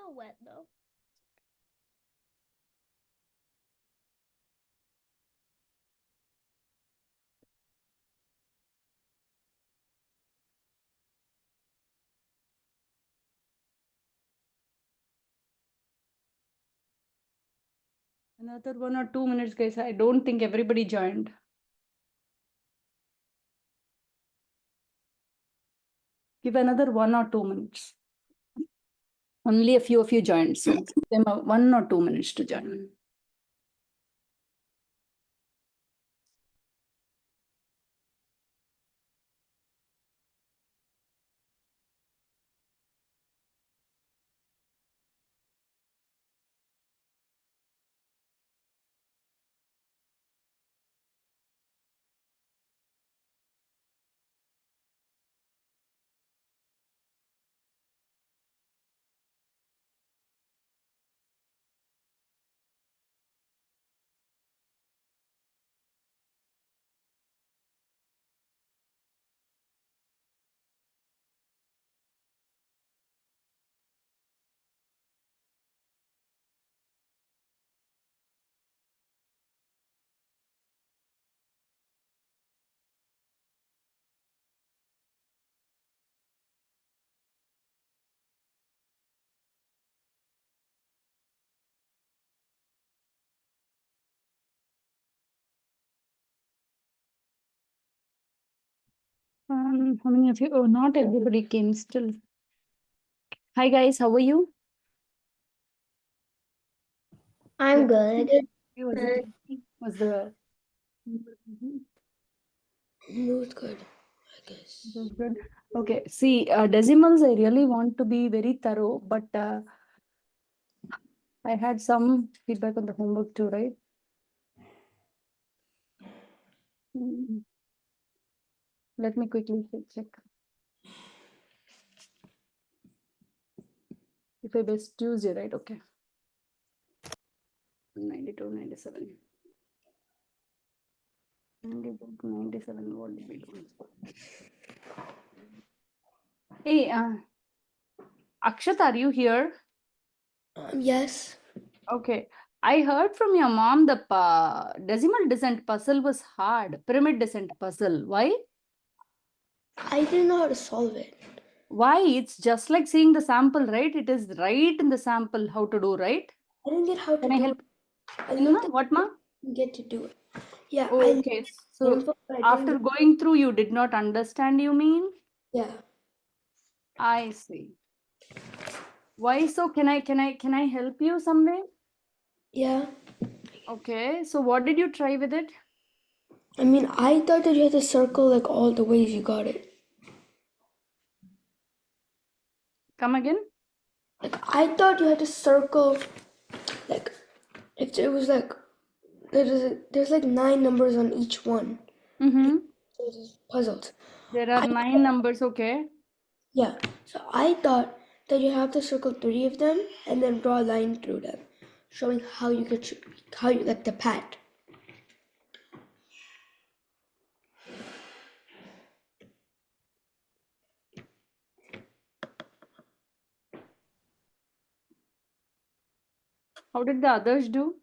so wet though. Another 1 or 2 minutes, guys. I don't think everybody joined. Give another 1 or 2 minutes. Only a few of you joined, so give them 1 or 2 minutes to join. How many of you? Oh, not everybody came still. Hi guys, how are you? I'm good. Was it? Was the? It was good, I guess. It was good. Okay. See, decimals. I really want to be very thorough, but I had some feedback on the homework too, right? Let me quickly check. If I best Tuesday, right? Okay. 92, 97. 92, 97. What did we do? Hey, Akshat, are you here? Yes. Okay. I heard from your mom the decimal descent puzzle was hard. Pyramid descent puzzle. Why? I didn't know how to solve it. Why? It's just like seeing the sample, right? It is right in the sample how to do, right? I didn't get how to Can I do help? it. I No, looked at what, ma? didn't get to do it. Yeah, Oh, I okay. looked at So info, but I didn't after get, going through, you did not understand, you mean? yeah. I see. Why so? Can I help you some way? Yeah. Okay. So what did you try with it? I mean, I thought that you had to circle like all the ways you got it. Come again? Like I thought you had to circle like it was like there's like 9 numbers on each one. Mm-hmm. So it's puzzled. There are 9 numbers, okay. Yeah. So I thought that you have to circle 3 of them and then draw a line through them, showing how you could how you like the pat. How did the others do?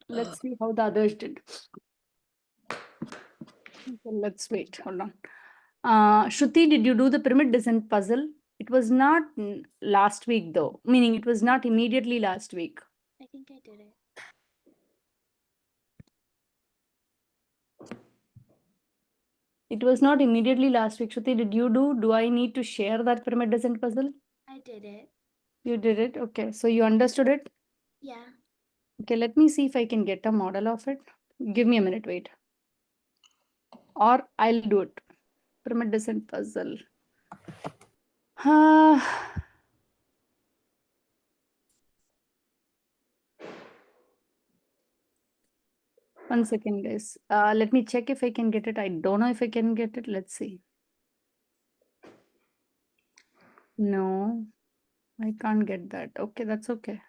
Let's see how the others did. Okay, let's wait. Hold on. Shruti, did you do the pyramid descent puzzle? It was not last week though, meaning it was not immediately last week. I think I did it. It was not immediately last week. Shruti, did you do? Do I need to share that pyramid descent puzzle? I did it. You did it? Okay. So you understood it? Yeah. Okay, let me see if I can get a model of it. Give me a minute, wait. Or I'll do it. Pyramid descent puzzle. One second, guys. Let me check if I can get it. I don't know if I can get it. Let's see. No, I can't get that. Okay, that's okay.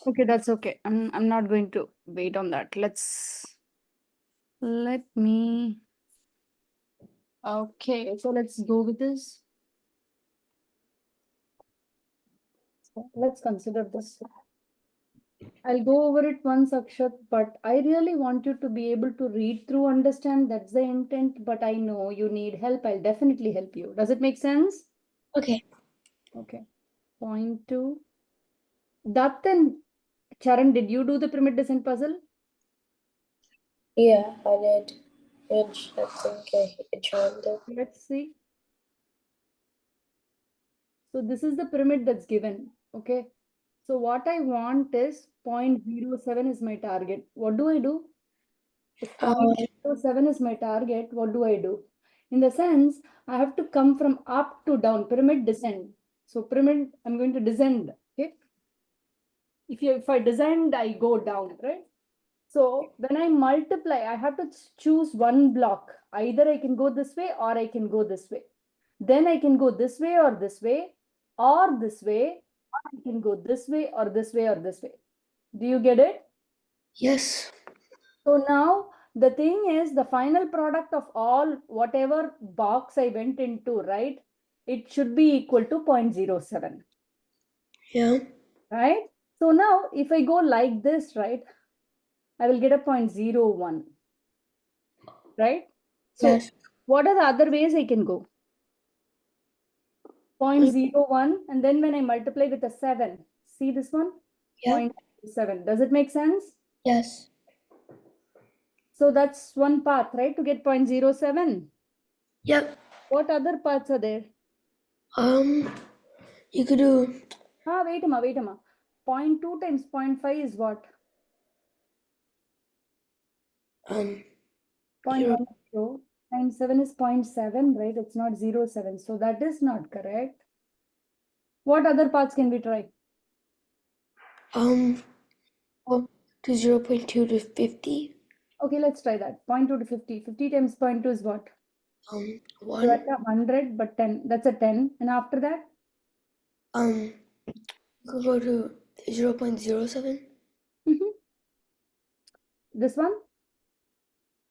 Okay, that's okay. I'm not going to wait on that. Let me. Okay, so let's go with this. So let's consider this. I'll go over it once, Akshat, but I really want you to be able to read through, understand that's the intent, but I know you need help. I'll definitely help you. Does it make sense? Okay. Okay. Point two. That then, Charan, did you do the pyramid descent puzzle? Yeah, I did. Which I think I joined it. Let's see. So this is the pyramid that's given. Okay. So what I want is 0.07 is my target. What do I do? If Um, 0.07 is my target, what do I do? In the sense, I have to come from up to down, pyramid descend. So pyramid, I'm going to descend. Okay. If I descend, I go down, right? So when I multiply, I have to choose one block. Either I can go this way or I can go this way. Then I can go this way or this way or this way. I can go this way or this way or this way. Do you get it? yes. So now the thing is the final product of all whatever box I went into, right? It should be equal to 0.07, Yeah. right? So now if I go like this, right, I will get a 0.01, right? So Yes. what are the other ways I can go? 0.01 and then when I multiply with a 7, see this one? Yeah. 0.7. Does it make sense? Yes. So that's one path, right, to get 0.07. Yep. What other paths are there? You could do Wait a minute. 0.2 times 0.5 is what? um 0.10 times 7 is 0.7, right? It's not 0.7. So that is not correct. What other paths can we try? well, to 0.2 to 50. Okay, let's try that. 0.2 to 50. 50 times 0.2 is what? So 1. that's 100, but 10. That's a 10. And after that? You could go to 0.07. Mhm. This one?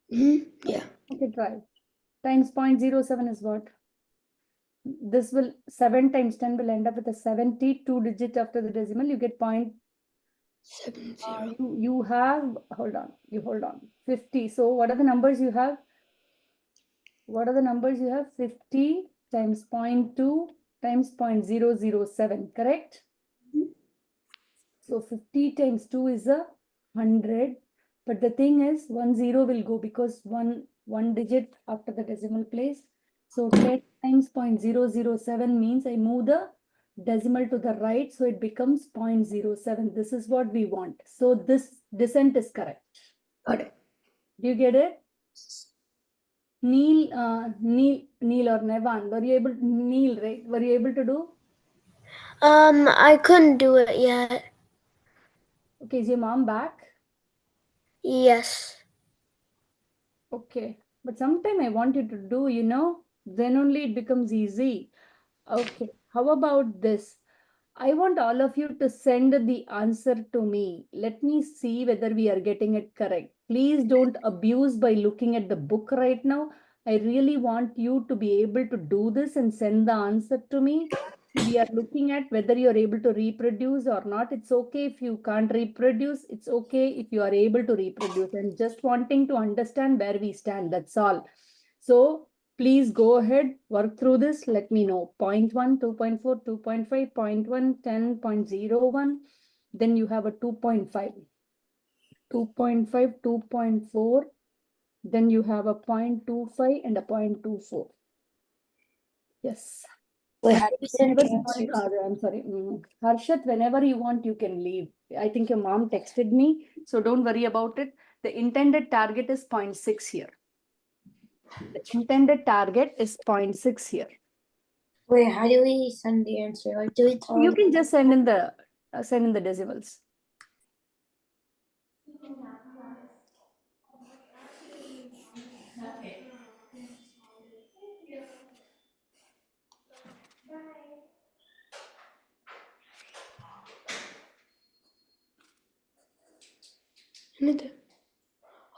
Yeah. Okay, try. Times 0.07 is what? This will 7 times 10 will end up with a 70, 2 digit after the decimal. You get 70. you have, hold on, 50. So what are the numbers you have? What are the numbers you have? 50 times 0.2 times 0.007, correct? So 50 times 2 is 100. But the thing is, 10 will go because one digit after the decimal place. So 10 times 0.007 means I move the decimal to the right. So it becomes 0.07. This is what we want. So this descent is correct. Got it. Do you get it? Neil or Nevan, were you able to Neil, right? Were you able to do? I couldn't do it yet. Okay, is your mom back? Yes. Okay, but sometime I want you to do, then only it becomes easy. Okay, how about this? I want all of you to send the answer to me. Let me see whether we are getting it correct. Please don't abuse by looking at the book right now. I really want you to be able to do this and send the answer to me. We are looking at whether you are able to reproduce or not. It's okay if you can't reproduce. It's okay if you are able to reproduce. And just wanting to understand where we stand. That's all. So please go ahead, work through this. Let me know. 0.1, 2.4, 2.5, 0.1, 10, 0.01. Then you have a 2.5. 2.5, 2.4. Then you have a 0.25 and a 0.24. Yes. Wait, how do you send Whenever the you want, answers? I'm sorry. Harshat, whenever you want, you can leave. I think your mom texted me, so don't worry about it. The intended target is 0.6 here. The intended target is 0.6 here. Wait, how do we send the answer? Like, do we tell You them? can just send in the decimals.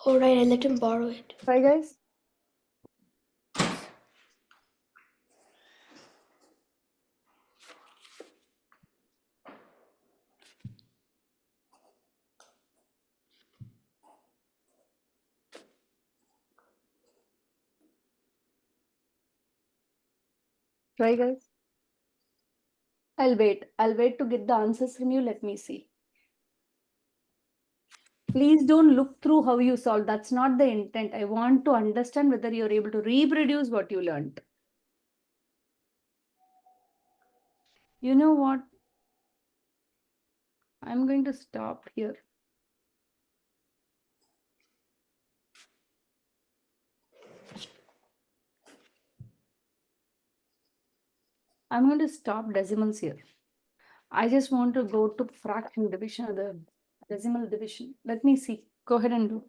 All right, I let him borrow it. Try, guys. Try, guys. I'll wait. I'll wait to get the answers from you. Let me see. Please don't look through how you solve. That's not the intent. I want to understand whether you're able to reproduce what you learned. You know what? I'm going to stop here. I'm going to stop decimals here. I just want to go to fraction division or the decimal division. Let me see. Go ahead and do.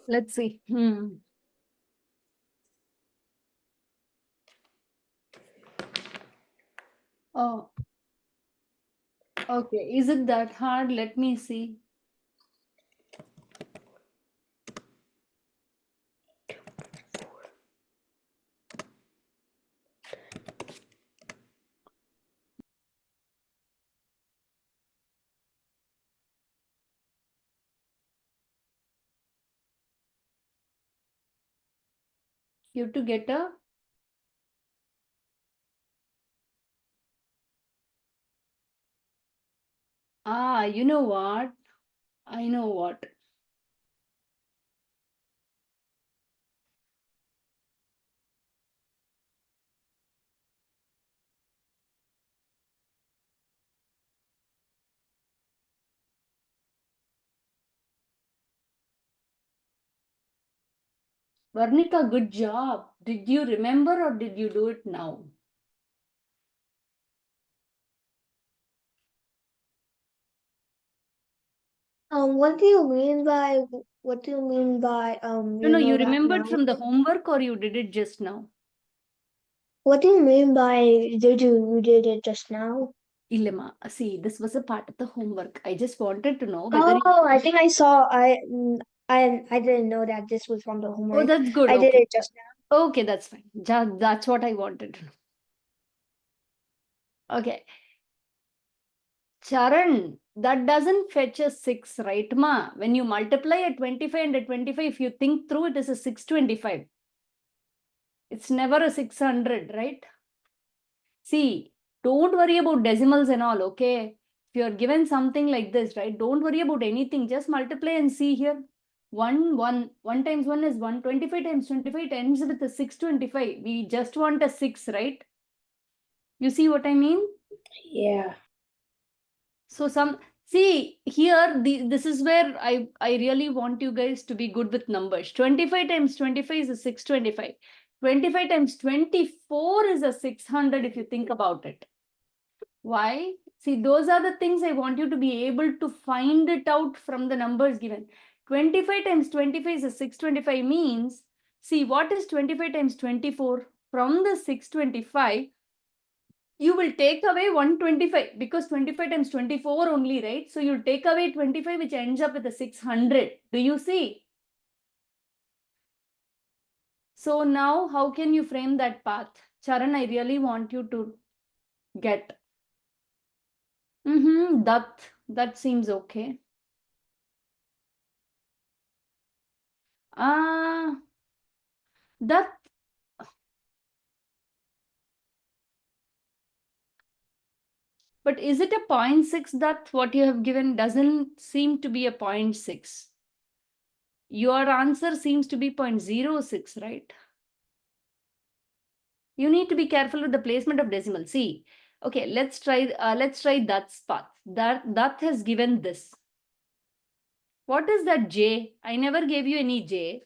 Let's see. Oh, okay. Is it that hard? Let me see. You have to get a you know what? I know what. Varnika, good job. Did you remember or did you do it now? What do you mean by No, you that remembered now? from the homework or you did it just now? What do you mean by you did it just now? Ilema, see, this was a part of the homework. I just wanted to know whether you... Oh, I think I saw. I didn't know that this was from the Oh, homework. that's good. I did Okay. it just now. Okay, that's fine. That's what I wanted to know. Okay. Charan, that doesn't fetch a 6, right, ma? When you multiply a 25 and a 25, if you think through, it is a 625. It's never a 600, right? See, don't worry about decimals and all, okay? If you're given something like this, right? Don't worry about anything. Just multiply and see here. 1 times 1 is 1. 25 times 25 ends with a 625. We just want a 6, right? You see what I mean? Yeah. So see here, this is where I really want you guys to be good with numbers. 25 times 25 is a 625. 25 times 24 is a 600 if you think about it. Why? See, those are the things I want you to be able to find it out from the numbers given. 25 times 25 is a 625 means, see, what is 25 times 24? From the 625, you will take away 125 because 25 times 24 only, right? So you'll take away 25, which ends up with a 600. Do you see? So now how can you frame that path? Charan, I really want you to get. That seems okay. That, but is it a 0.6 that what you have given doesn't seem to be a 0.6? Your answer seems to be 0.06, right? You need to be careful with the placement of decimal. See, okay, let's try that's path. That has given this. What is that J? I never gave you any J.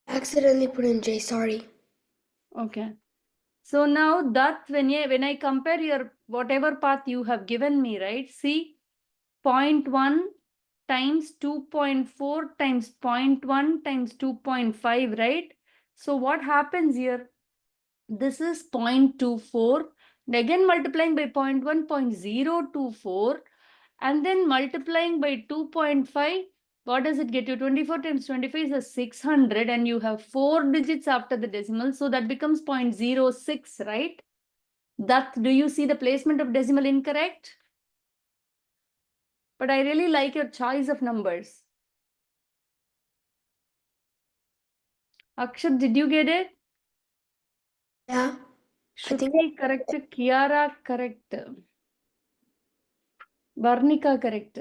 Accidentally put in J, sorry. Okay. So now that when I compare your whatever path you have given me, right? See, 0.1 times 2.4 times 0.1 times 2.5, right? So what happens here? This is 0.24. And again multiplying by 0.1, 0.024. And then multiplying by 2.5. What does it get you? 24 times 25 is a 600. And you have 4 digits after the decimal. So that becomes 0.06, right? That, do you see the placement of decimal incorrect? But I really like your choice of numbers. Akshat, did you get it? Yeah. I think Shruti correct. Kiara correct. Varnika correct.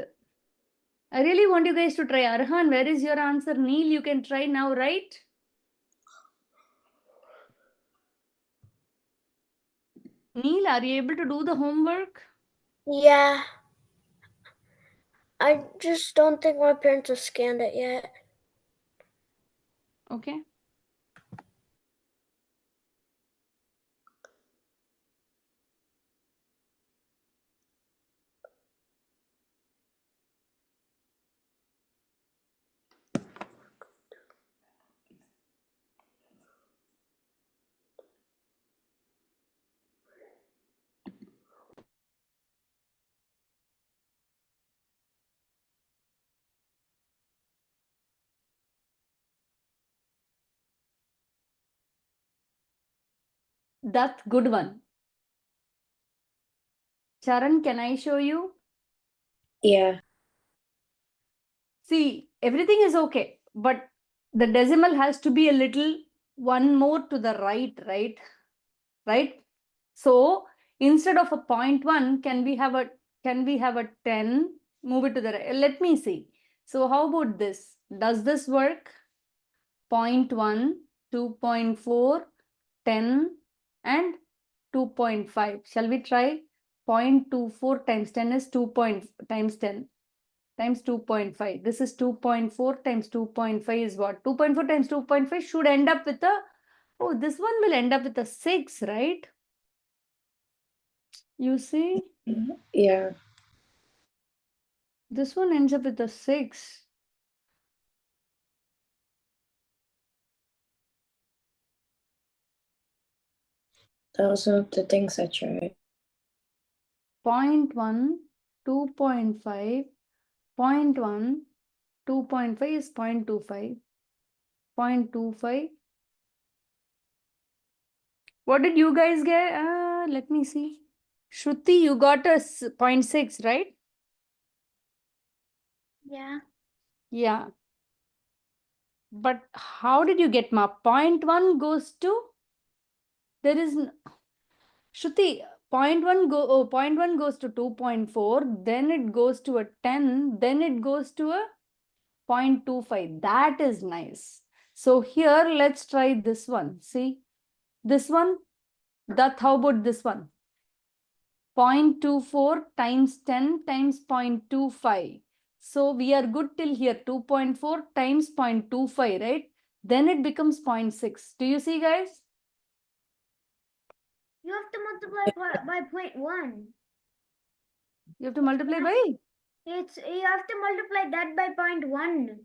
I really want you guys to try. Arhan, where is your answer? Neil, you can try now, right? Neil, are you able to do the homework? Yeah. I just don't think my parents have scanned it yet. Okay. That's good one. Charan, can I show you? Yeah. See, everything is okay, but the decimal has to be a little one more to the right, right? Right? So instead of a 0.1, can we have a 10? Move it to the right. Let me see. So how about this? Does this work? 0.1, 2.4, 10, and 2.5. Shall we try? 0.24 times 10 is 2 times 10 times 2.5. This is 2.4 times 2.5 is what? 2.4 times 2.5 should end up with a, oh, this one will end up with a 6, right? You see, Yeah. this one ends up with a 6. Those are the things I tried. 0.1, 2.5, 0.1, 2.5 is 0.25, 0.25. What did you guys get? Let me see. Shruti, you got a 0.6, right? Yeah. Yeah. But how did you get ma? 0.1 goes to, there is, Shruti, 0.1 goes to 2.4, then it goes to a 10, then it goes to a 0.25. That is nice. So here, let's try this one. See, this one, how about this one? 0.24 times 10 times 0.25. So we are good till here. 2.4 times 0.25, right? Then it becomes 0.6. Do you see, guys? You have to multiply by 0.1. You have to multiply by? You have to multiply that by 0.1.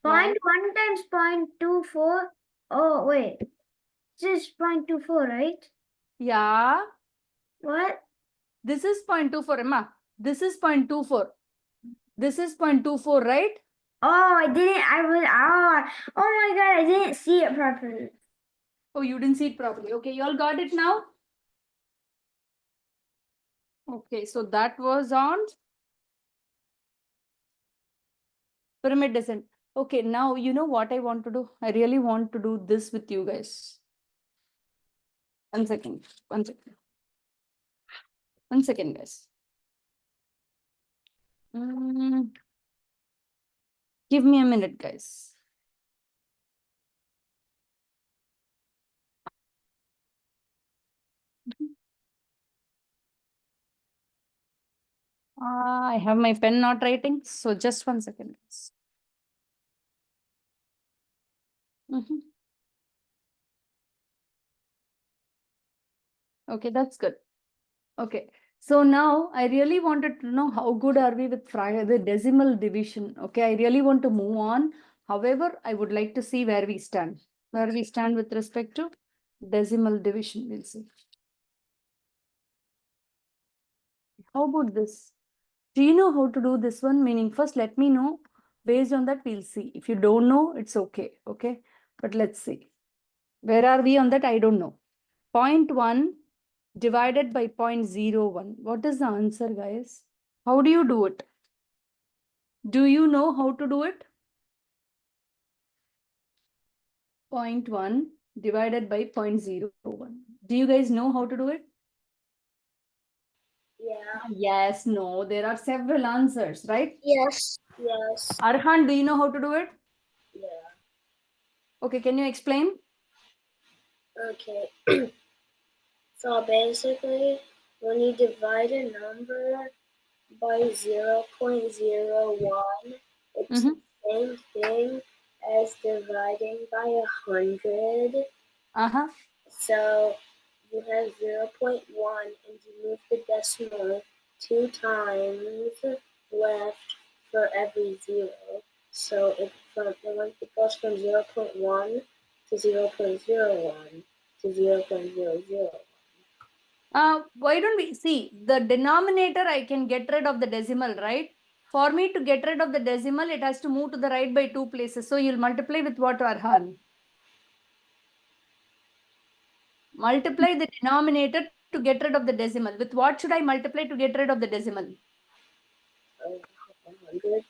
Why? 0.1 times 0.24. Oh wait. This is 0.24, right? Yeah. What? This is 0.24, Emma. This is 0.24. This is 0.24, right? Oh, I didn't. Oh my god, I didn't see it properly. Oh, you didn't see it properly. Okay, you all got it now? Okay, so that was on pyramid descent. Okay, now you know what I want to do? I really want to do this with you guys. 1 second. 1 second. 1 second, guys. Give me a minute, guys. I have my pen not writing, so just 1 second. Okay, that's good. Okay, So now I really wanted to know how good are we with the decimal division. Okay, I really want to move on. However, I would like to see where we stand. Where we stand with respect to decimal division, we'll see. How about this? Do you know how to do this one? Meaning first let me know. Based on that, we'll see. If you don't know, it's okay. Okay, but let's see. Where are we on that? I don't know. 0.1 divided by 0.01. What is the answer, guys? How do you do it? Do you know how to do it? 0.1 divided by 0.01. Do you guys know how to do it? Yeah. Yes, no. There are several answers, right? Yes. Yes. Arhan, do you know how to do it? Yeah. Okay, can you explain? Okay. So basically, when you divide a number by 0.01, it's the same thing as dividing by 100. Uh-huh. So you have 0.1 and you move the decimal 2 times left for every 0. So it goes from 0.1 to 0.01 to 0.00. Why don't we see the denominator? I can get rid of the decimal, right? For me to get rid of the decimal, it has to move to the right by 2 places. So you'll multiply with what, Arhan? Multiply the denominator to get rid of the decimal. With what should I multiply to get rid of the decimal? 100.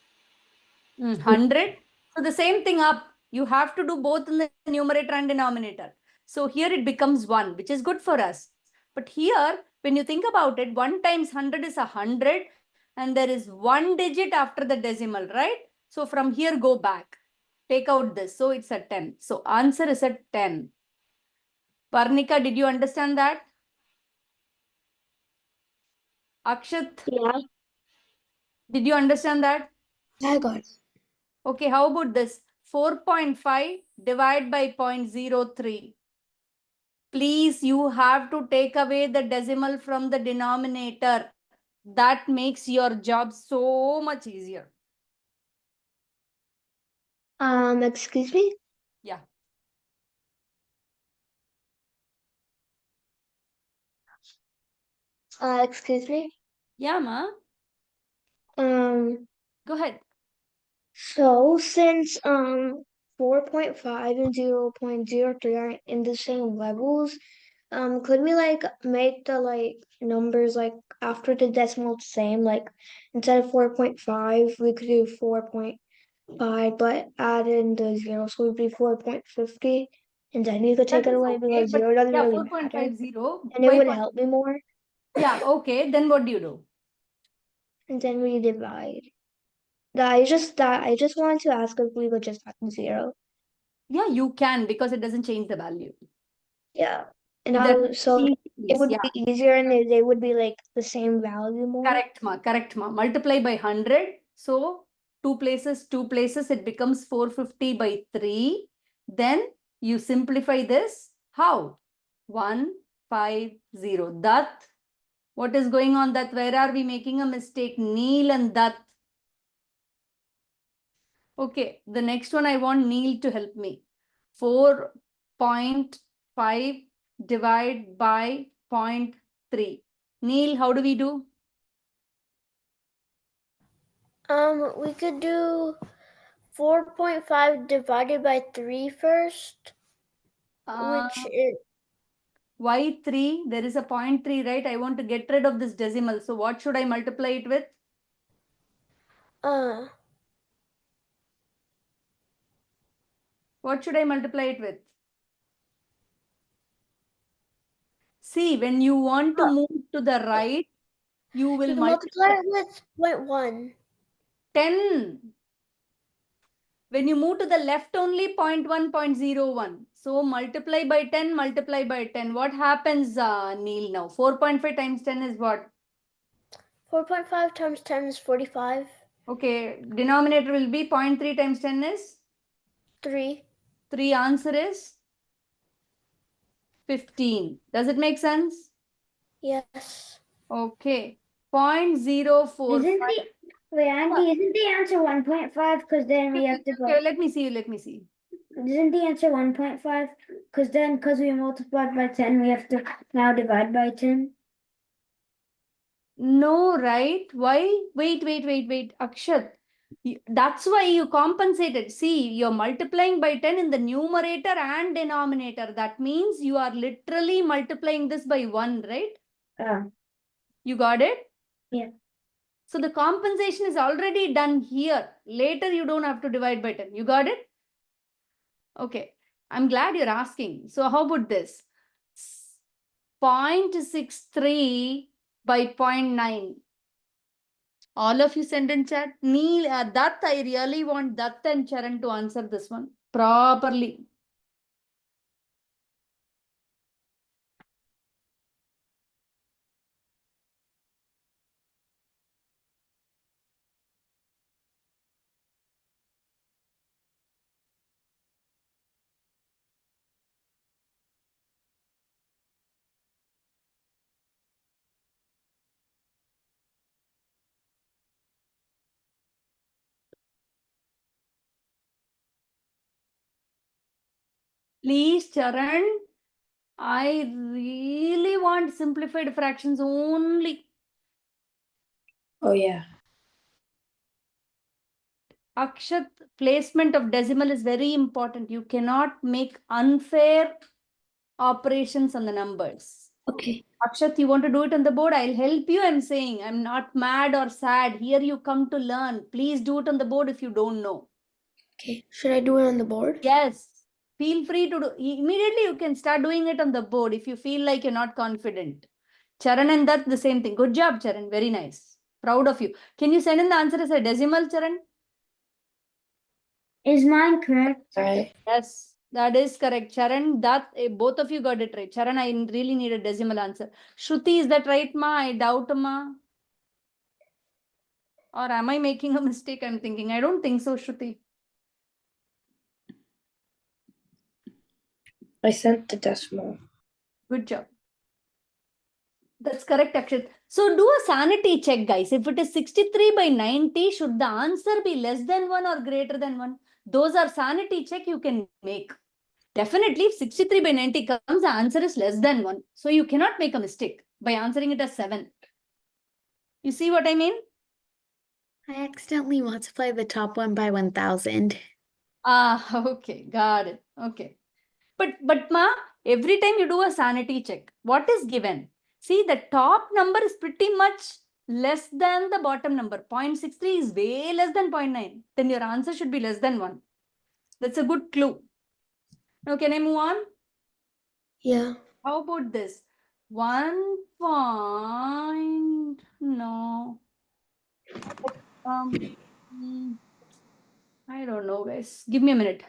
100. So the same thing up. You have to do both in the numerator and denominator. So here it becomes 1, which is good for us. But here, when you think about it, 1 times 100 is 100. And there is 1 digit after the decimal, right? So from here, go back. Take out this. So it's a 10. So answer is a 10. Parnika, did you understand that? Akshat, Yeah, did you understand that? I got it. Okay, how about this? 4.5 divided by 0.03. Please, you have to take away the decimal from the denominator. That makes your job so much easier. Excuse me? Yeah. Excuse me? Yeah, ma. Um, Go ahead. so since 4.5 and 0.03 are in the same levels, could we like make the like numbers like after the decimal the same? Like instead of 4.5, we could do 4.5, but add in the zero, so it would be 4.50. And then you could take That it is away okay. because But zero doesn't yeah, really matter. 4.50 And it by would help me more. yeah, okay. Then what do you do? And then we divide. I just wanted to ask if we could just add zero. Yeah, you can because it doesn't change the value. Yeah. And Either so it yes, would yeah. be easier and they would be like the same value more. Correct, ma. Correct, ma. Multiply by 100. So, two places, it becomes 450 by 3. Then you simplify this. How? 150. That. What is going on that? Where are we making a mistake? Neil and that. Okay, the next one I want Neil to help me. 4.5 divide by 0.3. Neil, how do we do? We could do 4.5 divided by 3 first, which is Why 3? There is a 0.3, right? I want to get rid of this decimal. So what should I multiply it with? What should I multiply it with? See, when you want to move to the right, you will you multiply multiply it with 0.1. 10. When you move to the left only 0.1, 0.01. So multiply by 10, multiply by 10. What happens, Neil, now? 4.5 times 10 is what? 4.5 times 10 is 45. Okay, denominator will be 0.3 times 10 is? 3. 3. Answer is 15. Does it make sense? Yes. Okay. 0.04. Isn't the wait, Auntie, isn't the answer 1.5? Because then we have to go. Okay, let me see. Let me see. Isn't the answer 1.5? Because we multiplied by 10, we have to now divide by 10. No, right? Why? Wait. Akshat. That's why you compensated. See, you're multiplying by 10 in the numerator and denominator. That means you are literally multiplying this by 1, right? You got it? Yeah. So the compensation is already done here. Later, you don't have to divide by 10. You got it? Okay. I'm glad you're asking. So how about this? 0.63 by 0.9. All of you send in chat. Neil, Dutt, I really want Dutt and Charan to answer this one properly. Please, Charan. I really want simplified fractions only. Oh, yeah. Akshat, placement of decimal is very important. You cannot make unfair operations on the numbers. Okay. Akshat, you want to do it on the board? I'll help you. I'm saying I'm not mad or sad. Here you come to learn. Please do it on the board if you don't know. Okay. Should I do it on the board? Yes. Feel free to do. Immediately you can start doing it on the board if you feel like you're not confident. Charan and that the same thing. Good job, Charan. Very nice. Proud of you. Can you send in the answer as a decimal, Charan? Is mine correct? Right. Yes, that is correct. Charan, that both of you got it right. Charan, I really need a decimal answer. Shruti, is that right, ma? I doubt, ma. Or am I making a mistake? I'm thinking. I don't think so, Shruti. I sent the decimal. Good job. That's correct, Akshat. So do a sanity check, guys. If it is 63 by 90, should the answer be less than 1 or greater than 1? Those are sanity check you can make. Definitely, if 63 by 90 comes, the answer is less than 1. So you cannot make a mistake by answering it as 7. You see what I mean? I accidentally multiplied the top one by 1,000. Ah, okay. Got it. Okay. But ma, every time you do a sanity check, what is given? See, the top number is pretty much less than the bottom number. 0.63 is way less than 0.9. Then your answer should be less than 1. That's a good clue. Now, can I move on? Yeah. How about this? 1 point, no. I don't know, guys. Give me a minute.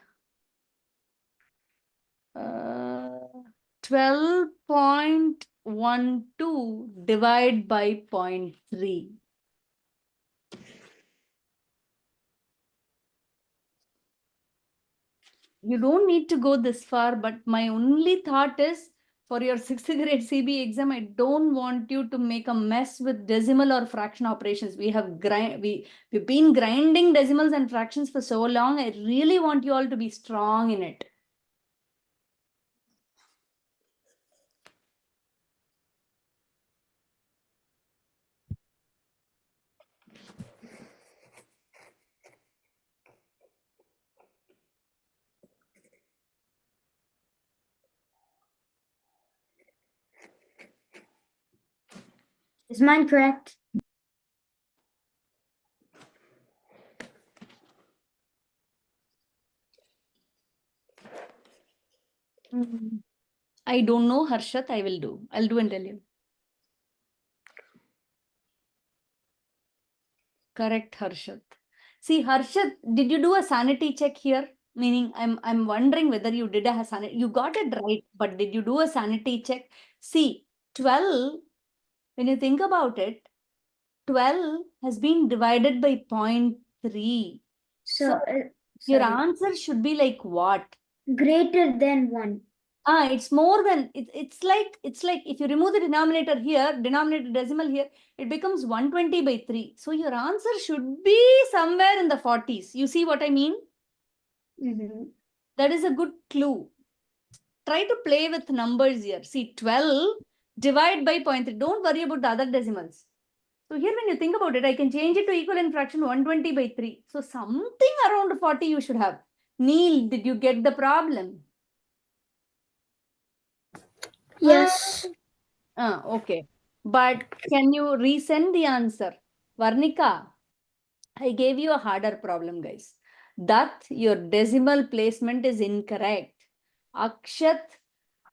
12.12 divided by 0.3. You don't need to go this far, but my only thought is for your 6th grade CB exam, I don't want you to make a mess with decimal or fraction operations. We've been grinding decimals and fractions for so long. I really want you all to be strong in it. Is mine correct? I don't know, Harshat. I'll do and tell you. Correct, Harshat. See, Harshat, did you do a sanity check here? Meaning, I'm wondering whether you did a sanity. You got it right, but did you do a sanity check? See, 12, when you think about it, 12 has been divided by 0.3. So, Your sorry. answer should be like what? Greater than 1. It's more than it's like if you remove the denominator here, denominator decimal here, it becomes 120 by 3. So your answer should be somewhere in the 40s. You see what I mean? That is a good clue. Try to play with numbers here. See, 12 divide by 0.3. Don't worry about the other decimals. So here when you think about it, I can change it to equivalent fraction 120 by 3. So something around 40 you should have. Neil, did you get the problem? Yes. Okay. But can you resend the answer? Varnika, I gave you a harder problem, guys. That your decimal placement is incorrect. Akshat,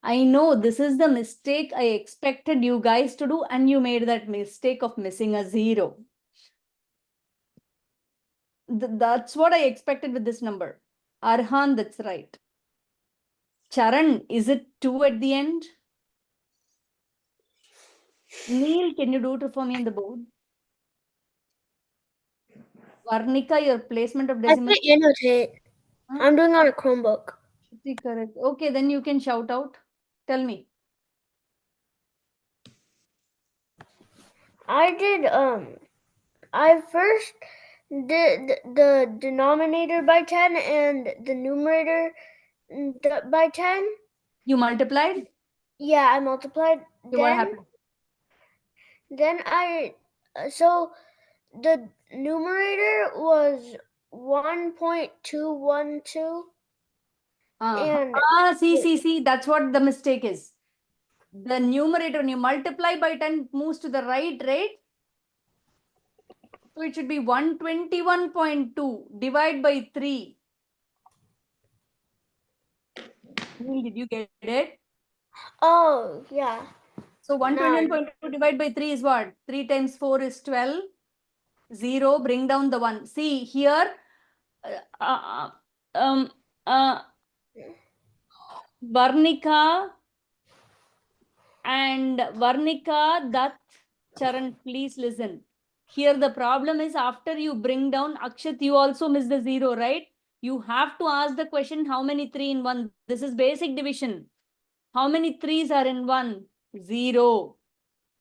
I know this is the mistake I expected you guys to do, and you made that mistake of missing a 0. That's what I expected with this number. Arhan, that's right. Charan, is it 2 at the end? Neil, can you do it for me on the board? Varnika, your placement of I decimal. can't annotate. Huh? I'm doing on a Chromebook. Correct. Okay, then you can shout out. Tell me. I did I first did the denominator by 10 and the numerator by 10. You multiplied? Yeah, I multiplied. Okay, what happened? Then so the numerator was 1.212 and See, that's what the mistake is. The numerator, when you multiply by 10, moves to the right, right? So it should be 121.2. Divide by 3. Did you get it? oh yeah. So 121.2 divided by 3 is what? 3 times 4 is 12. 0, bring down the 1. See here, Varnika and Varnika, Dutt, Charan, please listen. Here the problem is after you bring down Akshat, you also miss the 0, right? You have to ask the question how many 3 in 1. This is basic division. How many 3s are in 1? 0.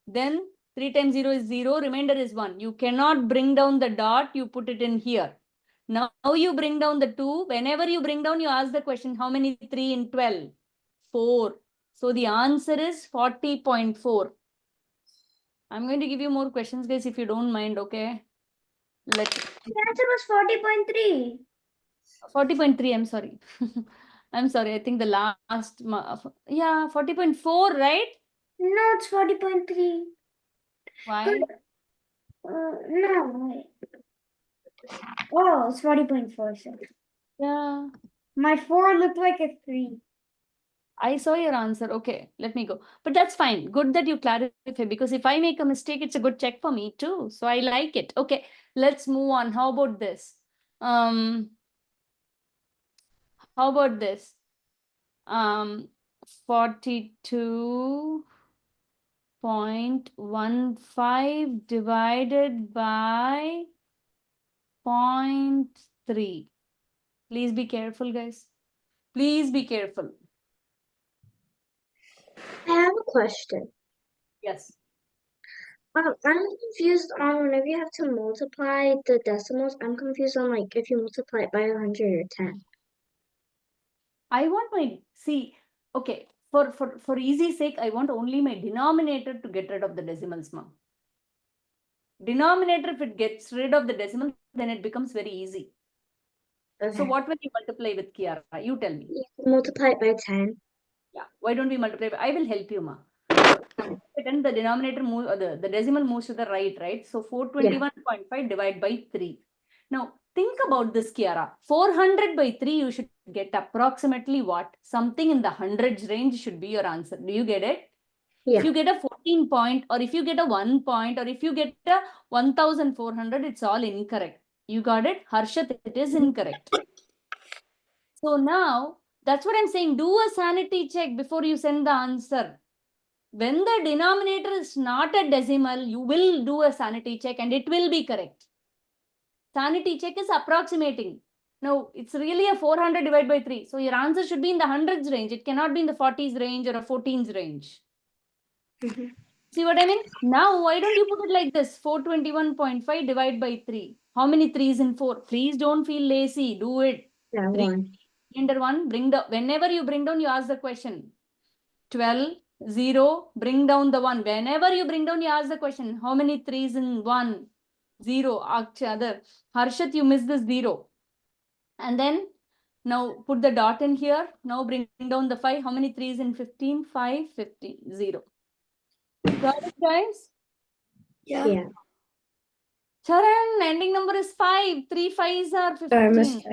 Then 3 times 0 is 0, remainder is 1. You cannot bring down the dot, you put it in here. Now you bring down the 2. Whenever you bring down, you ask the question, how many 3 in 12? 4. So the answer is 40.4. I'm going to give you more questions, guys, if you don't mind, okay? The answer was 40.3. 40.3, I'm sorry. I'm sorry, I think the last, yeah, 40.4, right? No, it's 40.3. Why? No, wait. Oh, it's 40.4. Yeah. My 4 looked like a 3. I saw your answer. Okay, let me go. But that's fine. Good that you clarify, because if I make a mistake, it's a good check for me too. So I like it. Okay, let's move on. How about this? How about this? 42.15 divided by 0.3. Please be careful, guys. Please be careful. I have a question. Yes. I'm confused on whenever you have to multiply the decimals. I'm confused on like if you multiply it by 100 or 10. I want my, see, okay, for easy sake, I want only my denominator to get rid of the decimals, ma'am. Denominator, if it gets rid of the decimal, then it becomes very easy. Okay. So what will you multiply with, Kiara? You tell me. You can multiply it by 10. Yeah. Why don't we multiply? I will help you, ma. Then the denominator moves, the decimal moves to the right? So 421.5 divided by 3. Now, think about this, Kiara. 400 by 3, you should get approximately what? Something in the hundreds range should be your answer. Do you get it? Yeah. If you get a 14 point, or if you get a 1 point, or if you get a 1400, it's all incorrect. You got it? Harshat, it is incorrect. So now, that's what I'm saying. Do a sanity check before you send the answer. When the denominator is not a decimal, you will do a sanity check and it will be correct. Sanity check is approximating. No, it's really a 400 divided by 3. So your answer should be in the hundreds range. It cannot be in the 40s range or a 14s range. Mhm. See what I mean? Now, why don't you put it like this? 421.5 divided by 3. How many 3s in 4? Please don't feel lazy. Do it. Yeah, 3 one. under 1. Bring down. Whenever you bring down, you ask the question. 12, 0, bring down the 1. Whenever you bring down, you ask the question. How many 3s in 1? 0. Other. Harshat, you missed this 0. And then now put the dot in here. Now bring down the 5. How many 3s in 15? 5, 15, 0. Got it, guys? Yeah. Charan, ending number is 5. 3 5s are 15. I missed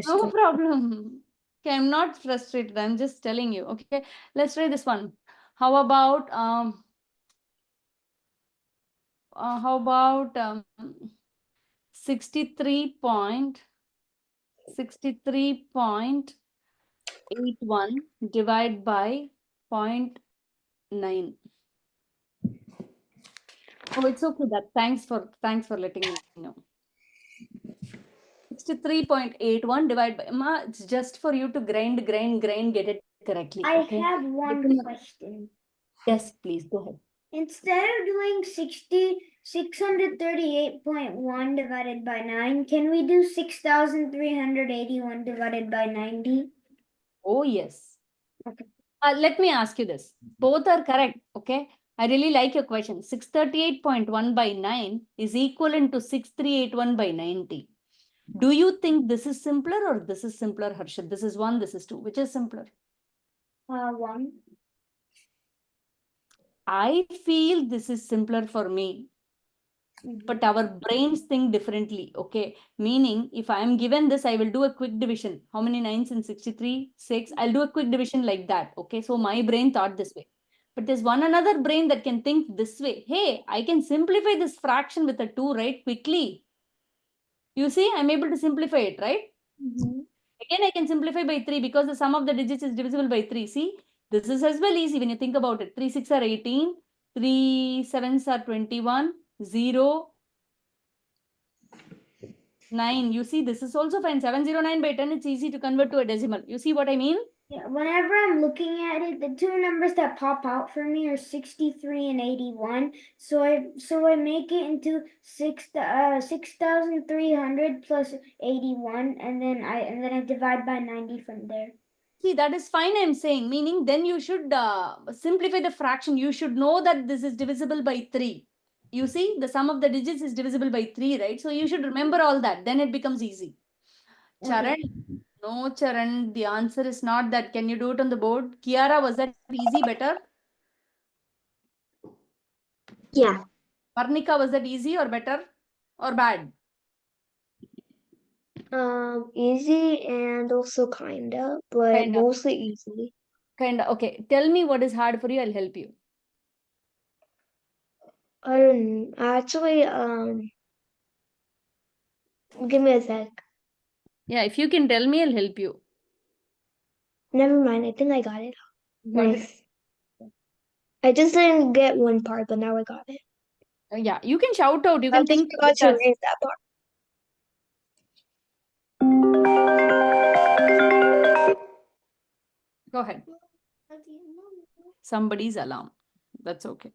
No it. problem. Okay, I'm not frustrated. I'm just telling you. Okay, let's try this one. How about 63.81 divided by 0.9. Oh, it's okay. That thanks for letting me know. 63.81 divided by Ma, it's just for you to grind, get it correctly. I Okay. have one Become a- question. Yes, please go ahead. Instead of doing 638.1 divided by 9, can we do 6,381 divided by 90? Oh, yes. Okay. Let me ask you this. Both are correct. Okay. I really like your question. 638.1 by 9 is equivalent to 6381 by 90. Do you think this is simpler or this is simpler, Harshit? This is 1, this is 2. Which is simpler? 1. I feel this is simpler for me. But our brains think differently. Okay. Meaning, if I am given this, I will do a quick division. How many 9s in 63? 6. I'll do a quick division like that. Okay. So my brain thought this way. But there's one another brain that can think this way. Hey, I can simplify this fraction with a 2, right? Quickly. You see, I'm able to simplify it, right? Again, I can simplify by 3 because the sum of the digits is divisible by 3. See, this is as well easy when you think about it. 3 6 are 18, 3 7s are 21, 0, 9. You see, this is also fine. 709 by 10, it's easy to convert to a decimal. You see what I mean? Yeah, whenever I'm looking at it, the two numbers that pop out for me are 63 and 81. So I make it into 6,300 plus 81, and then I divide by 90 from there. See, that is fine, I'm saying. Meaning, then you should simplify the fraction. You should know that this is divisible by 3. You see, the sum of the digits is divisible by 3, right? So you should remember all that. Then it becomes easy. Charan, no, Charan, the answer is not that. Can you do it on the board? Kiara, was that easy, better? Yeah. Varnika, was that easy or better or bad? Easy and also kinda, but Kind of. mostly easy. Kind of. Okay. Tell me what is hard for you. I'll help you. I don't actually give me a sec. Yeah, if you can tell me, I'll help you. Never mind, I think I got it. Got it? Nice. I just didn't get one part, but now I got it. Yeah, you can shout out. You I can just think forgot with to us. erase that part. Go ahead. Somebody's alarm. That's okay.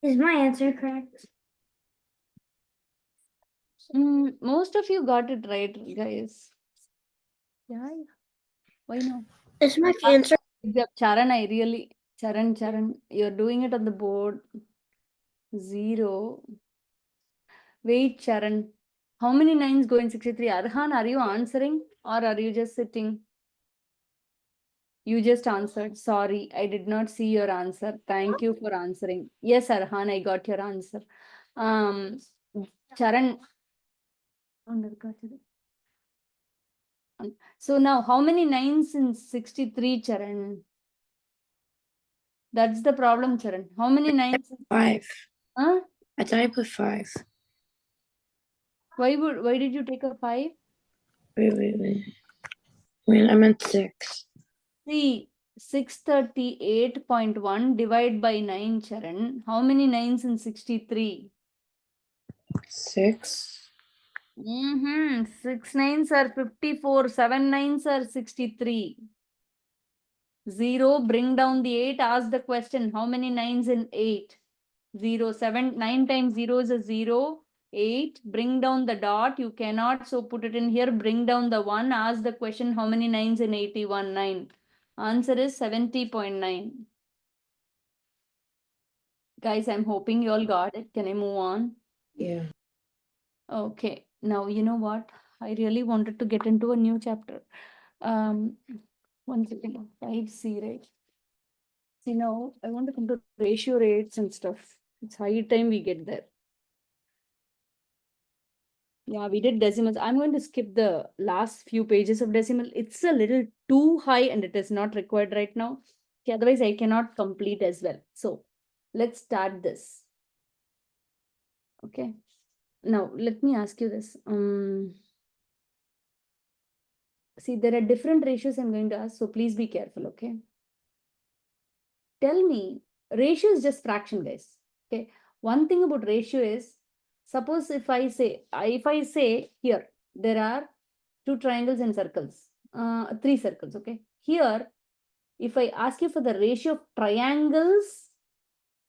Is my answer correct? Most of you got it right, guys. Yeah. Why no? Is my answer? Charan, Charan, you're doing it on the board. 0. Wait, Charan. How many 9s go in 63? Arhan, are you answering or are you just sitting? You just answered. Sorry, I did not see your answer. Thank you for answering. Yes, Arhan, I got your answer. Charan. So now, how many 9s in 63, Charan? That's the problem, Charan. How many 9s? 5. Huh? I thought I put 5. Why did you take a 5? Wait. I meant 6. See, 638.1 divided by 9, Charan. How many 9s in 63? 6. 6 9s are 54, 7 9s are 63. 0, bring down the 8, ask the question, how many 9s in 8? 0, 7, 9 times 0 is a 0, 8, bring down the dot, you cannot, so put it in here, bring down the 1, ask the question, how many 9s in 81? 9. Answer is 70.9. Guys, I'm hoping you all got it. Can I move on? Yeah. Okay, now you know what? I really wanted to get into a new chapter. Um, 1 second, 5C, right? See, now I want to come to ratio rates and stuff. It's high time we get there. Yeah, we did decimals. I'm going to skip the last few pages of decimal. It's a little too high and it is not required right now. Okay, otherwise, I cannot complete as well. So let's start this. Okay. Now, let me ask you this. See, there are different ratios I'm going to ask, so please be careful, okay? Tell me, ratio is just fraction, guys. Okay. One thing about ratio is, suppose if I say here, there are 2 triangles and circles, 3 circles, okay? Here, if I ask you for the ratio of triangles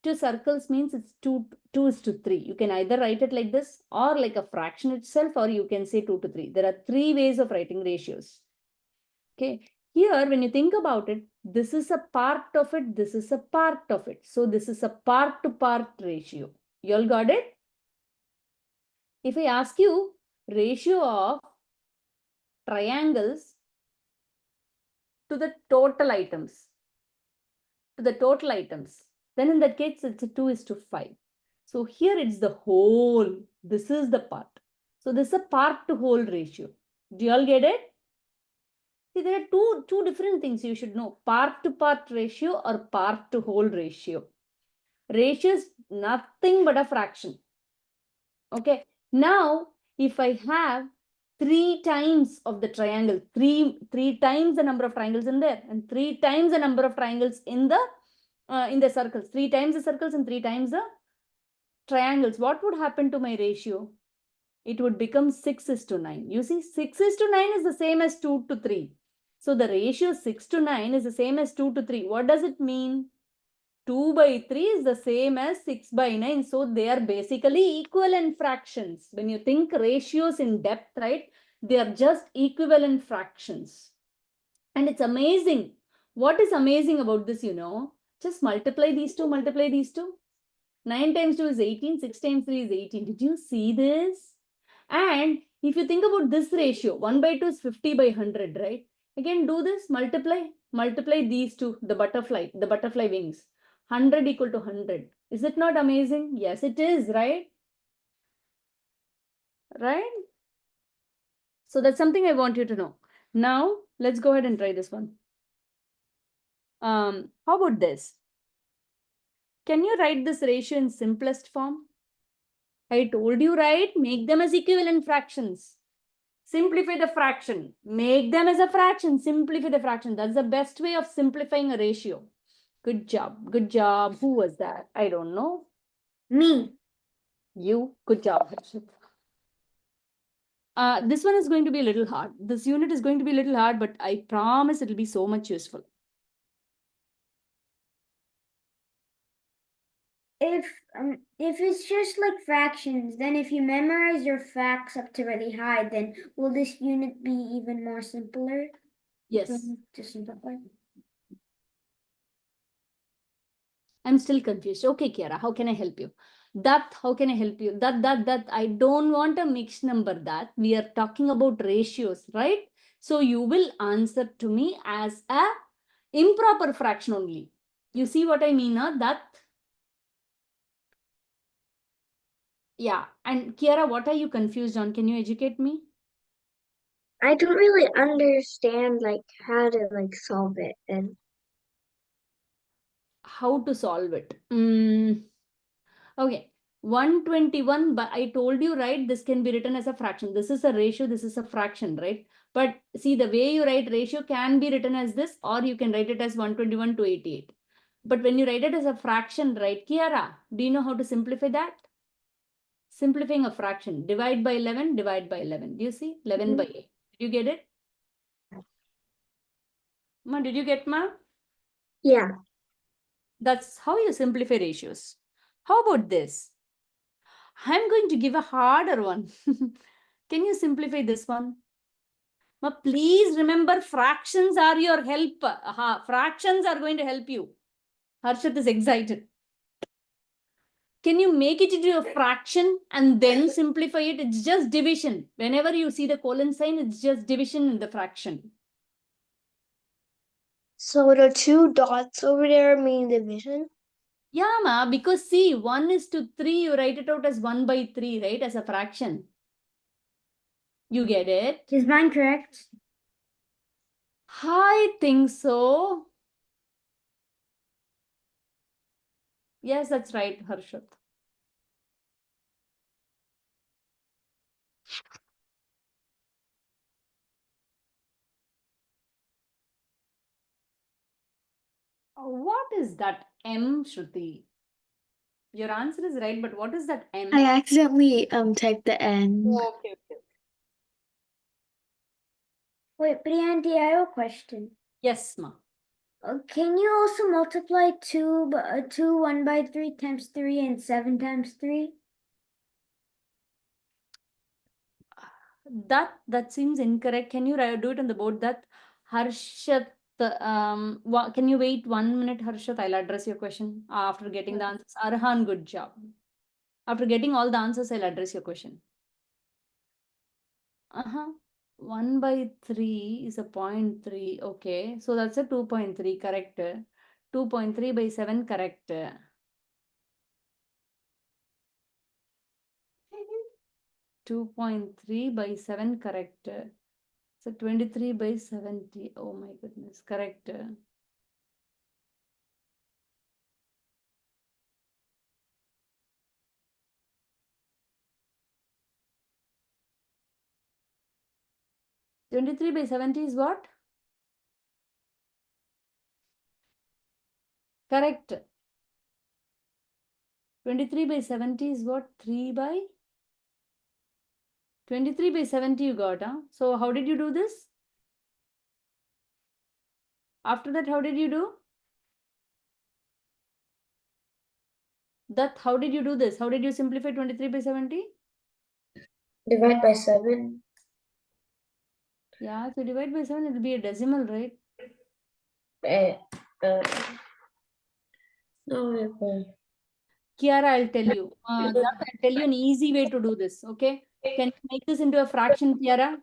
to circles means it's 2 is to 3. You can either write it like this or like a fraction itself, or you can say 2 to 3. There are 3 ways of writing ratios. Okay, here when you think about it, this is a part of it, this is a part of it. So this is a part to part ratio. You all got it? If I ask you ratio of triangles to the total items, then in that case it's a 2 is to 5. So here it's the whole, this is the part. So this is a part to whole ratio. Do you all get it? See, there are two different things you should know. Part to part ratio or part to whole ratio. Ratio is nothing but a fraction. Okay. Now, if I have 3 times of the triangle, three times the number of triangles in there, and 3 times the number of triangles in the circles, 3 times the circles and 3 times the triangles, what would happen to my ratio? It would become 6 is to 9. You see, 6 is to 9 is the same as 2 to 3. So the ratio 6 to 9 is the same as 2 to 3. What does it mean? 2 by 3 is the same as 6 by 9. So they are basically equivalent fractions. When you think ratios in depth, right, they are just equivalent fractions. And it's amazing. What is amazing about this, just multiply these two, 9 times 2 is 18, 6 times 3 is 18. Did you see this? And if you think about this ratio, 1 by 2 is 50 by 100, right? Again, do this, multiply these two, the butterfly wings. 100 equal to 100. Is it not amazing? Yes, it is, right? Right? So that's something I want you to know. Now, let's go ahead and try this one. How about this? Can you write this ratio in simplest form? I told you, right? Make them as equivalent fractions. Simplify the fraction. Make them as a fraction. Simplify the fraction. That's the best way of simplifying a ratio. Good job. Good job. Who was that? I don't know. Me. You. Good job, Harshit. This one is going to be a little hard. This unit is going to be a little hard, but I promise it'll be so much useful. If it's just like fractions, then if you memorize your facts up to really high, then will this unit be even more simpler? Yes. To simplify? I'm still confused. Okay, Kiara, how can I help you? How can I help you? That, I don't want a mixed number that. We are talking about ratios, right? So you will answer to me as a improper fraction only. You see what I mean, huh? That. Yeah. And Kiara, what are you confused on? Can you educate me? I don't really understand like how to like solve it and how to solve it. Okay, 121, but I told you, right, this can be written as a fraction. This is a ratio, this is a fraction, right? But see, the way you write ratio can be written as this, or you can write it as 121 to 88. But when you write it as a fraction, right, Kiara, do you know how to simplify that? Simplifying a fraction, divide by 11, divide by 11. Do you see? 11 by 8. Did you get it? Ma, did you get, ma? Yeah. That's how you simplify ratios. How about this? I'm going to give a harder one. Can you simplify this one? Ma, please remember, fractions are your help. Fractions are going to help you. Harshit is excited. Can you make it into a fraction and then simplify it? It's just division. Whenever you see the colon sign, it's just division in the fraction. So the two dots over there mean division? Yeah, ma, because see, 1:3, you write it out as 1/3, right? As a fraction. You get it? Is mine correct? I think so. Yes, that's right, Harshit. What is that M, Shruti? Your answer is right, but what is that M? I accidentally typed the N. Oh, okay, okay. Wait, Priyanti, I have a question. Yes, ma. Can you also multiply 2 1/3 times 3 and 7 times 3? That seems incorrect. Can you do it on the board? That Harshit, can you wait 1 minute, Harshit? I'll address your question after getting the answers. Arhan, good job. After getting all the answers, I'll address your question. 1/3 is a 0.3. Okay, so that's a 2.3, correct. 2.3 by 7, correct. 2.3 by 7, correct. So 23 by 70. Oh my goodness, correct. 23 by 70 is what? Correct. 23 by 70 is what? 3 by 23 by 70 you got, huh? So how did you do this? After that, how did you do? That, how did you do this? How did you simplify 23 by 70? Divide by 7. Yeah, so divide by 7, it will be a decimal, right? No, Kiara, I'll tell you. I'll tell you an easy way to do this, okay? Can you make this into a fraction, Kiara?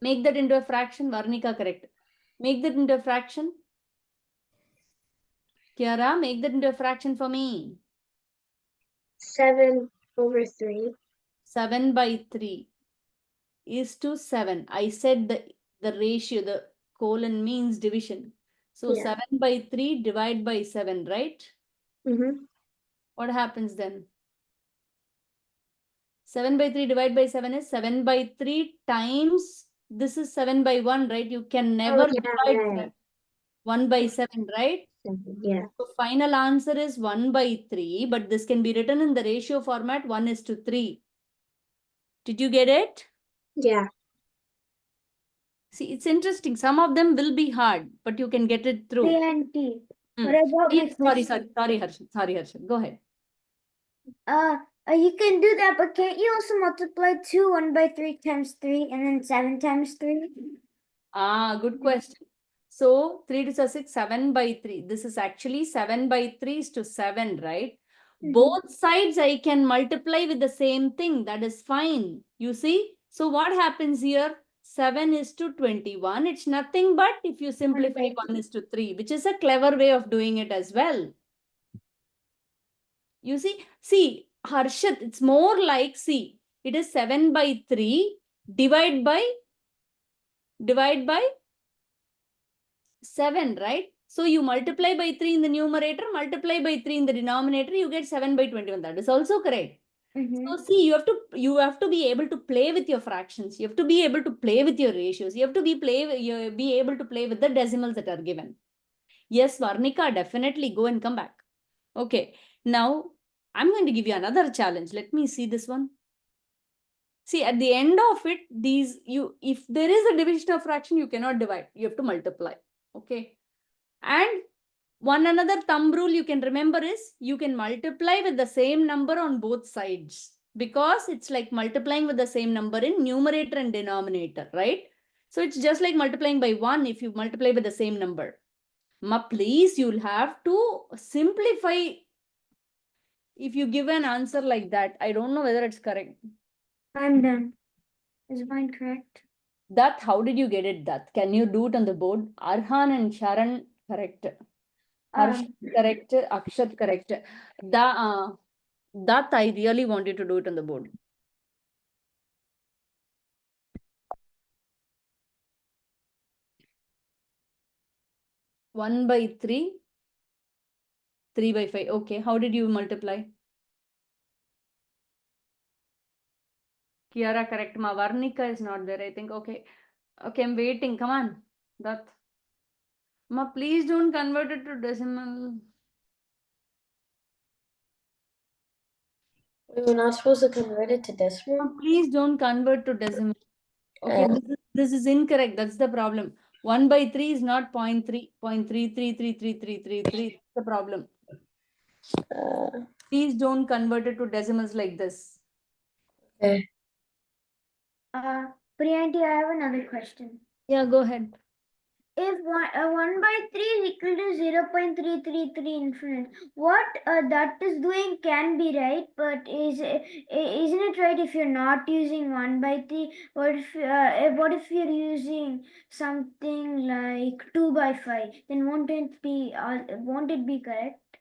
Make that into a fraction. Varnika, correct. Make that into a fraction. Kiara, make that into a fraction for me. 7/3. 7/3 is to 7. I said the ratio, the colon means division. So Yeah. 7/3 divide by 7, right? Mm-hmm. What happens then? 7/3 divide by 7 is 7/3 times, this is 7/1, right? You can never divide 1/7, right? Yeah. So final answer is 1/3, but this can be written in the ratio format 1:3. Did you get it? Yeah. See, it's interesting. Some of them will be hard, but you can get it through. Priyanti, what about my Yes, sorry, question? sorry, Harshit. Go ahead. You can do that, but can't you also multiply 2 1/3 times 3 and then 7 times 3? Good question. So 3 to 6, 7/3. This is actually 7/3 is to 7, right? Both sides I can multiply with the same thing. That is fine. You see? So what happens here? 7 is to 21. It's nothing but if you simplify 1 is to 3, which is a clever way of doing it as well. You see, Harshit, it's more like, see, it is 7/3 divide by 7, right? So you multiply by 3 in the numerator, multiply by 3 in the denominator, you get 7 by 21. That is also correct. So see, you have to be able to play with your fractions. You have to be able to play with your ratios. You have to be able to play with the decimals that are given. Yes, Varnika, definitely go and come back. Okay, now I'm going to give you another challenge. Let me see this one. See, at the end of it, if there is a division of fraction, you cannot divide. You have to multiply. Okay. And one another thumb rule you can remember is you can multiply with the same number on both sides, because it's like multiplying with the same number in numerator and denominator, right? So it's just like multiplying by 1 if you multiply with the same number. Please, you'll have to simplify if you give an answer like that. I don't know whether it's correct. I'm done. Is mine correct? That, how did you get it, that? Can you do it on the board? Arhan and Sharan, correct. Harsh, correct. Akshat, correct. That I really want you to do it on the board. One by 3, 3 by 5. Okay, how did you multiply? Kiara, correct. Ma Varnika is not there, I think. Okay. Okay, I'm waiting. Come on. That. Ma, please don't convert it to decimal. We were not supposed to convert it to Ma, decimal? please don't convert to decimal. Okay, this is incorrect. That's the problem. 1 by 3 is not 0.3, 0.3333333. That's the problem. Please don't convert it to decimals like this. Okay. Priyanti, I have another question. Yeah, go ahead. If 1 by 3 is equal to 0.333 infinite, what that is doing can be right, but isn't it right if you're not using 1 by 3? What if you're using something like 2 by 5? Then won't it be correct?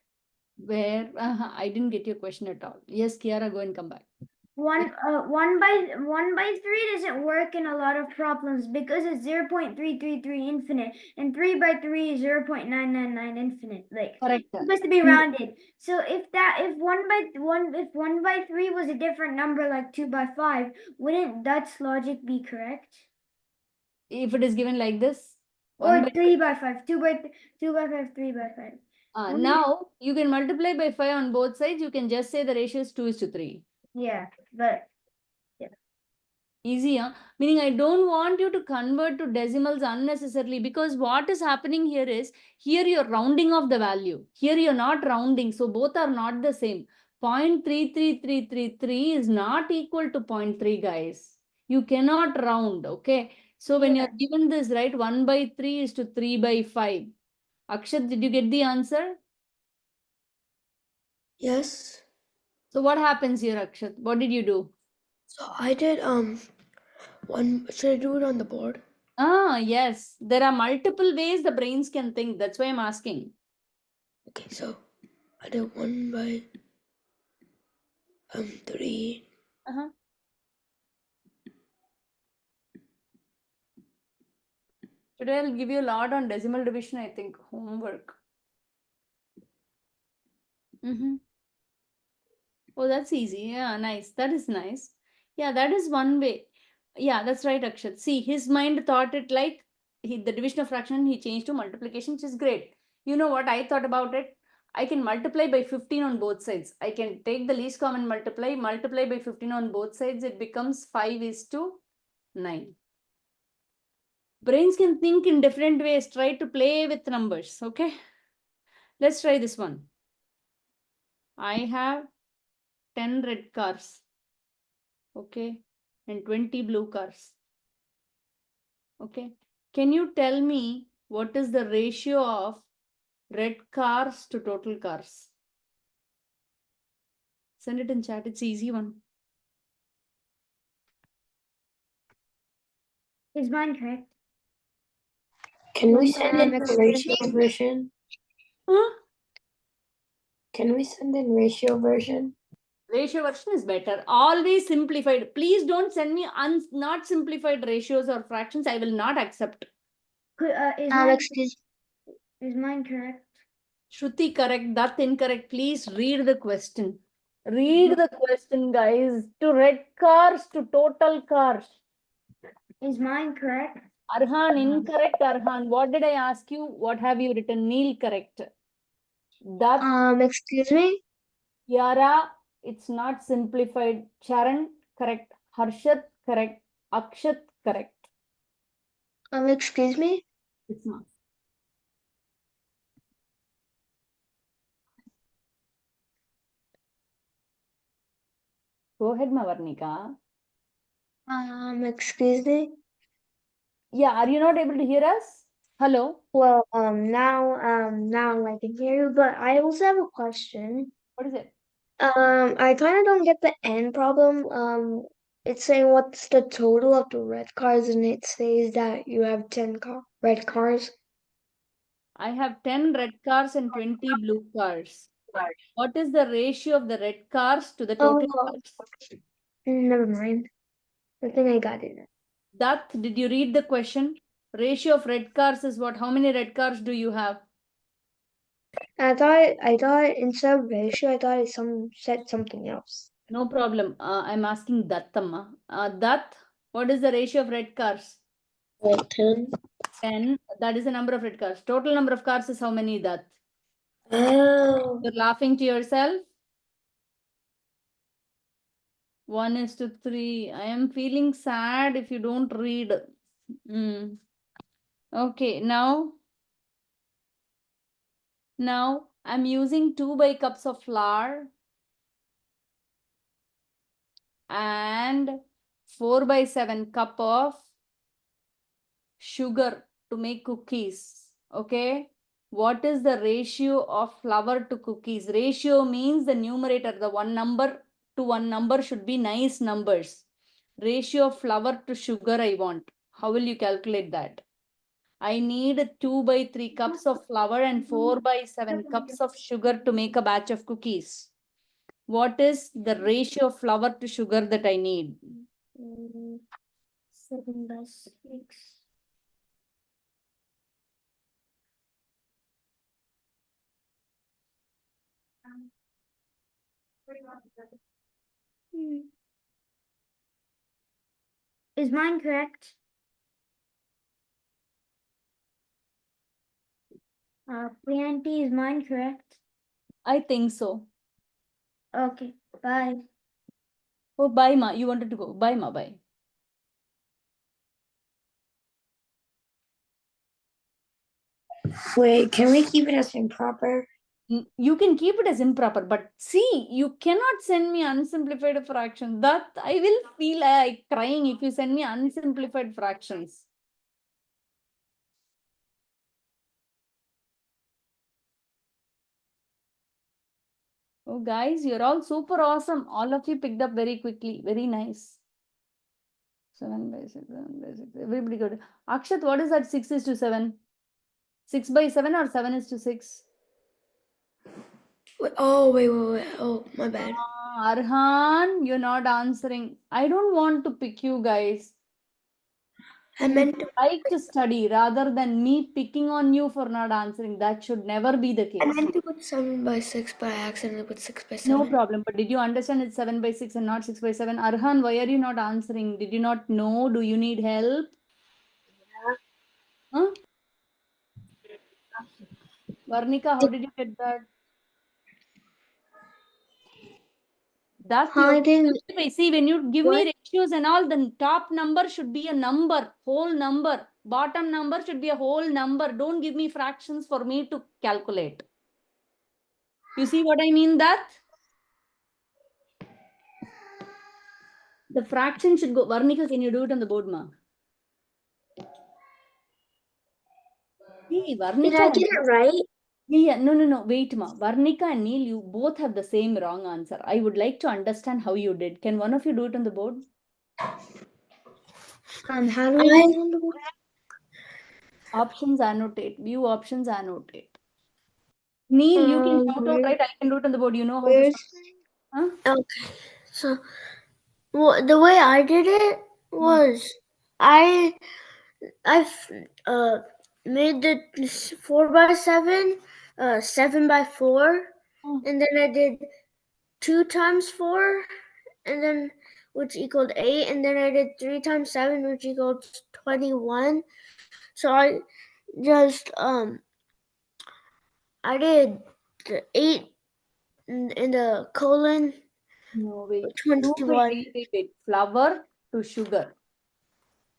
Where I didn't get your question at all. Yes, Kiara, go and come back. 1 by 3 doesn't work in a lot of problems because it's 0.333 infinite, and 3 by 3 is 0.999 infinite. Like, Correct. it's supposed to be rounded. So if 1 by 3 was a different number, like 2 by 5, wouldn't Dutch logic be correct? If it is given like this, Or 3 by 5, 2 by 5, 3 by 5. now you can multiply by 5 on both sides. You can just say the ratio is 2:3. Yeah, but Easy, huh? Meaning I don't want you to convert to decimals unnecessarily, because what is happening here is, here you're rounding off the value. Here you're not rounding. So both are not the same. 0.33333 is not equal to 0.3, guys. You cannot round, okay? So when you're given this, right, 1 by 3 is to 3 by 5. Akshat, did you get the answer? Yes. So what happens here, Akshat? What did you do? So I did one. Should I do it on the board? Yes. There are multiple ways the brains can think. That's why I'm asking. Okay, so I did 1 by 3. Today I'll give you a lot on decimal division, I think. Homework. Oh, that's easy. Yeah, nice. That is nice. Yeah, that is one way. Yeah, that's right, Akshat. See, his mind thought it like the division of fraction, he changed to multiplication, which is great. You know what I thought about it? I can multiply by 15 on both sides. I can take the least common multiply by 15 on both sides. It becomes 5:9. Brains can think in different ways. Try to play with numbers. Okay. Let's try this one. I have 10 red cars. Okay. And 20 blue cars. Okay. Can you tell me what is the ratio of red cars to total cars? Send it in chat. It's easy one. is mine correct? Can we send in the ratio version? Huh? Can we send in ratio version? Ratio version is better. Always simplified. Please don't send me not simplified ratios or fractions. I will not accept. Is Is mine correct? Shruti, correct. That's incorrect. Please read the question. Read the question, guys. To red cars, to total cars. Is mine correct? Arhan, incorrect, Arhan. What did I ask you? What have you written? Neil, correct. That, Excuse me? Yara, it's not simplified. Charan, correct. Harshat, correct. Akshat, correct. Excuse me? It's not. Go ahead, Mavarnika. Excuse me? Yeah, are you not able to hear us? Hello? Well, now I can hear you, but I also have a question. What is it? I kind of don't get the end problem. It's saying what's the total of the red cars, and it says that you have 10 red cars. I have 10 red cars and 20 blue cars. What is the ratio of the red cars to the total Oh, cars? never mind. I think I got it. That, did you read the question? Ratio of red cars is what? How many red cars do you have? I thought instead of ratio, I thought it said something else. No problem. I'm asking Dattama. That, what is the ratio of red cars? 10. 10. That is the number of red cars. Total number of cars is how many, that? Oh. You're laughing to yourself? 1:3. I am feeling sad if you don't read. Okay, now I'm using 2 by cups of flour and 4 by 7 cup of sugar to make cookies. Okay, what is the ratio of flour to cookies? Ratio means the numerator, the one number to one number should be nice numbers. Ratio of flour to sugar I want. How will you calculate that? I need 2 by 3 cups of flour and 4 by 7 cups of sugar to make a batch of cookies. What is the ratio of flour to sugar that I need? 7 by 6. Is mine correct? Priyanti, is mine correct? I think so. Okay, bye. Oh, bye, Ma. You wanted to go. Bye, Ma. Bye. Wait, can we keep it as improper? You can keep it as improper, but see, you cannot send me unsimplified fractions. That I will feel like crying if you send me unsimplified fractions. Oh, guys, you're all super awesome. All of you picked up very quickly. Very nice. 7 by 6, 7 by 6. Everybody good. Akshat, what is that? 6:7? 6 by 7 or 7:6? Wait. Oh, my bad. Arhan, you're not answering. I don't want to pick you guys. I You meant to, like to study rather than me picking on you for not answering. That should never be the I case. meant to put 7 by 6, but I accidentally put 6 by 7. No problem. But did you understand it's 7 by 6 and not 6 by 7? Arhan, why are you not answering? Did you not know? Do you need help? Huh? Varnika, how did you get that? That you I didn't. see, when you give What? me ratios and all, the top number should be a number, whole number. Bottom number should be a whole number. Don't give me fractions for me to calculate. You see what I mean that? The fraction should go. Varnika, can you do it on the board, ma? Hey, Did I Varnika. get it right? Yeah, no. Wait, ma. Varnika and Neil, you both have the same wrong answer. I would like to understand how you did. Can one of you do it on the board? How do we do it on the board? Options annotate. View options annotate. Neil, you can shout out, right? I can do it on the board. You know how to Where's shout. Huh? Okay. So, the way I did it was I made the 4x7, 7x4, and then I did 2 times 4, and then which equaled 8, and then I did 3 times 7, which equals 21. So I just I did the 8 in the colon. No, wait. 21. Wait. Flour to sugar.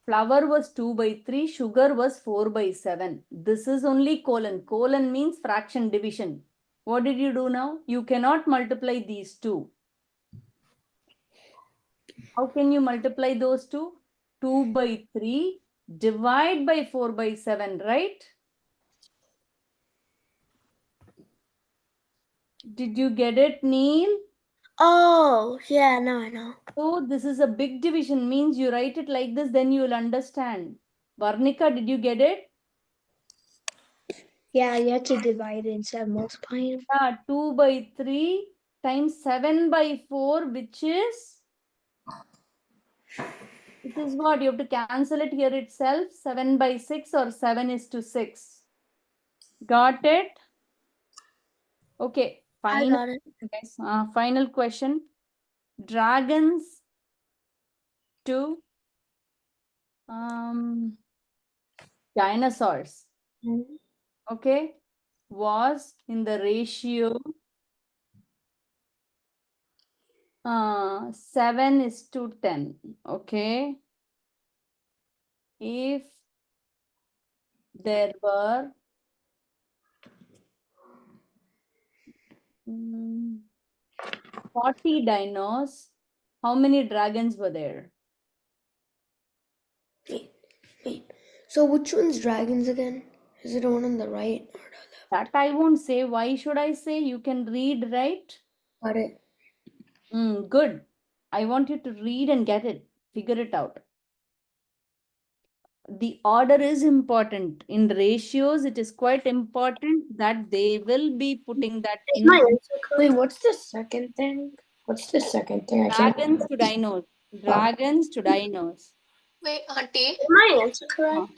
Flour was 2/3, sugar was 4/7. This is only colon. Colon means fraction division. What did you do now? You cannot multiply these two. How can you multiply those two? 2/3 divide by 4/7, right? Did you get it, Neil? Oh, yeah, now I know. So this is a big division, means you write it like this, then you will understand. Varnika, did you get it? Yeah, you have to divide it instead of multiplying. 2/3 times 7/4, which is what? You have to cancel it here itself. 7/6 or 7:6. Got it? Okay, I final, got it. guys. Final question. Dragons to dinosaurs, okay, was in the ratio 7:10. Okay, if there were 40 dinos, how many dragons were there? Wait. So which one's dragons again? Is it the one on the right or the left? That I won't say. Why should I say? You can read, right? Got it. Good. I want you to read and get it. Figure it out. The order is important. In ratios, it is quite important that they will be putting that Is in. my answer correct? What's the second thing? What's the second thing? I can't. Dragons to dinos. Dragons to dinos. Wait, Auntie, Is my answer correct?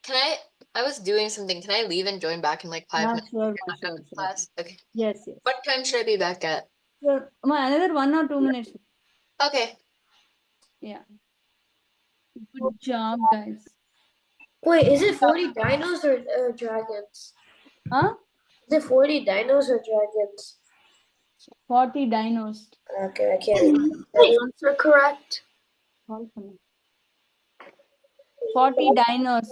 can I was doing something. Can I leave and join back in like 5 minutes? Sure, You're not done with sure. class? Okay. Yes, yes. What time should I be back at? Sure. Another 1 or 2 minutes. Okay. Yeah. Good job, guys. Wait, is it 40 dinos or dragons? Huh? Is it 40 dinos or dragons? 40 dinos. Okay, I can't. My answer correct? 40 dinos.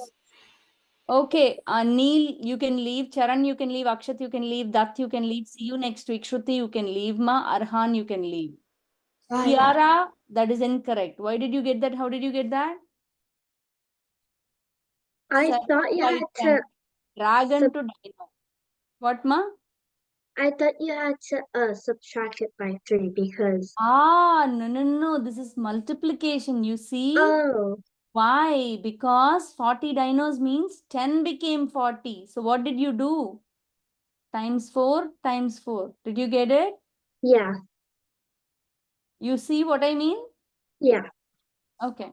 Okay, Neil, you can leave. Charan, you can leave. Akshat, you can leave. Dutt, you can leave. See you next week. Shruti, you can leave. Ma, Arhan, you can leave. Kiara, that is incorrect. Why did you get that? How did you get that? I 7 thought you by had 10. to. Dragon to dino. What, ma? I thought you had to subtract it by 3 because. No. This is multiplication. You see? Oh. Why? Because 40 dinos means 10 became 40. So what did you do? Times 4 times 4. Did you get it? Yeah. You see what I mean? Yeah. Okay.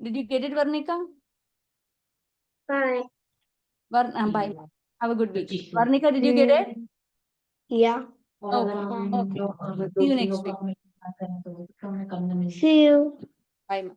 Did you get it, Varnika? Bye. Bye. Have a good week. Varnika, did you get it? Yeah. Okay. See you next week. See you. Bye. Ma.